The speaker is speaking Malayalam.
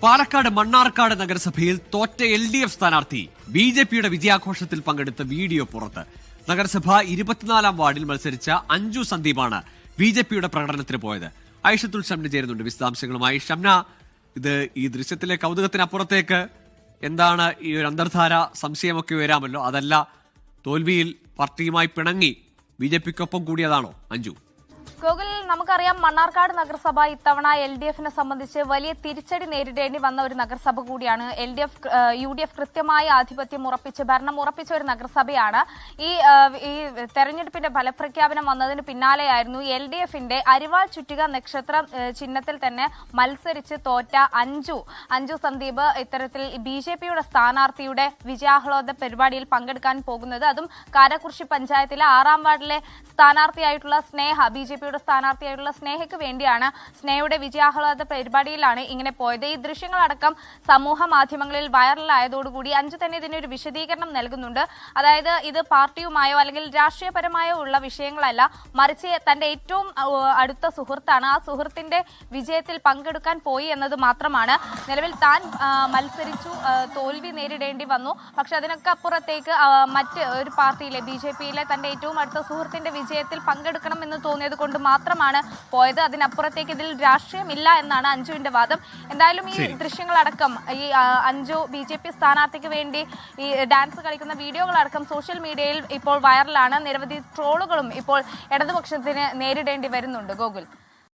പാലക്കാട് മണ്ണാർക്കാട് നഗരസഭയിൽ തോറ്റ LDF സ്ഥാനാർത്ഥി BJPയുടെ വിജയാഘോഷത്തിൽ പങ്കെടുത്ത വീഡിയോ പുറത്ത്. നഗരസഭ 24-ാം വാർഡിൽ മത്സരിച്ച അഞ്ജു സന്ദീപാണ് BJPയുടെ പ്രകടനത്തിന് പോയത്. ഐഷത്തുൽ ഷംന ചേരുന്നുണ്ട് വിശദാംശങ്ങളുമായി. ഷംന, ഇത് ഈ ദൃശ്യത്തിലെ കൗതുകത്തിനപ്പുറത്തേക്ക് എന്താണ് ഈ ഒരു അന്തർധാര? സംശയമൊക്കെ വരാമല്ലോ. അതല്ല, തോൽവിയിൽ പാർട്ടിയുമായി പിണങ്ങി BJPക്കൊപ്പം കൂടിയതാണോ അഞ്ജു? ഗോകുൽ, നമുക്കറിയാം മണ്ണാർക്കാട് നഗരസഭ ഇത്തവണ LDFനെ സംബന്ധിച്ച് വലിയ തിരിച്ചടി നേരിടേണ്ടി വന്ന ഒരു നഗരസഭ കൂടിയാണ്. UDF കൃത്യമായ ആധിപത്യം ഉറപ്പിച്ച് ഭരണം ഉറപ്പിച്ച ഒരു നഗരസഭയാണ്. ഈ തെരഞ്ഞെടുപ്പിന്റെ ഫലപ്രഖ്യാപനം വന്നതിന് പിന്നാലെയായിരുന്നു LDFന്റെ അരിവാൾ ചുറ്റിക നക്ഷത്ര ചിഹ്നത്തിൽ തന്നെ മത്സരിച്ച് തോറ്റ അഞ്ജു സന്ദീപ് ഇത്തരത്തിൽ BJPയുടെ സ്ഥാനാർത്ഥിയുടെ വിജയാഹ്ലാദ പരിപാടിയിൽ പങ്കെടുക്കാൻ പോകുന്നത്. അതും കാരക്കുറിശി പഞ്ചായത്തിലെ 6-ാം വാർഡിലെ സ്ഥാനാർത്ഥിയായിട്ടുള്ള സ്നേഹ, BJPയുടെ സ്ഥാനാർത്ഥിയായിട്ടുള്ള സ്നേഹയ്ക്ക് വേണ്ടിയാണ്. സ്നേഹയുടെ വിജയാഹ്ലാദ പരിപാടിയിലാണ് ഇങ്ങനെ പോയത്. ഈ ദൃശ്യങ്ങളടക്കം സമൂഹ മാധ്യമങ്ങളിൽ വൈറലായതോടുകൂടി അഞ്ജു തന്നെ ഇതിനൊരു വിശദീകരണം നൽകുന്നുണ്ട്. അതായത് ഇത് പാർട്ടിയുമായോ അല്ലെങ്കിൽ രാഷ്ട്രീയപരമായോ ഉള്ള വിഷയങ്ങളല്ല, മറിച്ച് തന്റെ ഏറ്റവും അടുത്ത സുഹൃത്താണ്. ആ സുഹൃത്തിന്റെ വിജയത്തിൽ പങ്കെടുക്കാൻ പോയി എന്നത് മാത്രമാണ്. നിലവിൽ താൻ മത്സരിച്ചു, തോൽവി നേരിടേണ്ടി വന്നു. പക്ഷെ അതിനൊക്കെ അപ്പുറത്തേക്ക് മറ്റ് ഒരു പാർട്ടിയിലെ BJPയിലെ തന്റെ ഏറ്റവും അടുത്ത സുഹൃത്തിന്റെ വിജയത്തിൽ പങ്കെടുക്കണം എന്ന് തോന്നിയത് കൊണ്ട് മാത്രമാണ് പോയത്. അതിനപ്പുറത്തേക്ക് ഇതിൽ രാഷ്ട്രീയമില്ല എന്നാണ് അഞ്ജുവിന്റെ വാദം. എന്തായാലും ഈ ദൃശ്യങ്ങളടക്കം ഈ അഞ്ജു BJP സ്ഥാനാർത്ഥിക്ക് വേണ്ടി ഈ ഡാൻസ് കളിക്കുന്ന വീഡിയോകളടക്കം സോഷ്യൽ മീഡിയയിൽ ഇപ്പോൾ വൈറലാണ്. നിരവധി ട്രോളുകളും ഇപ്പോൾ ഇടതുപക്ഷത്തിന് നേരിടേണ്ടി വരുന്നുണ്ട്. ഗോകുൽ.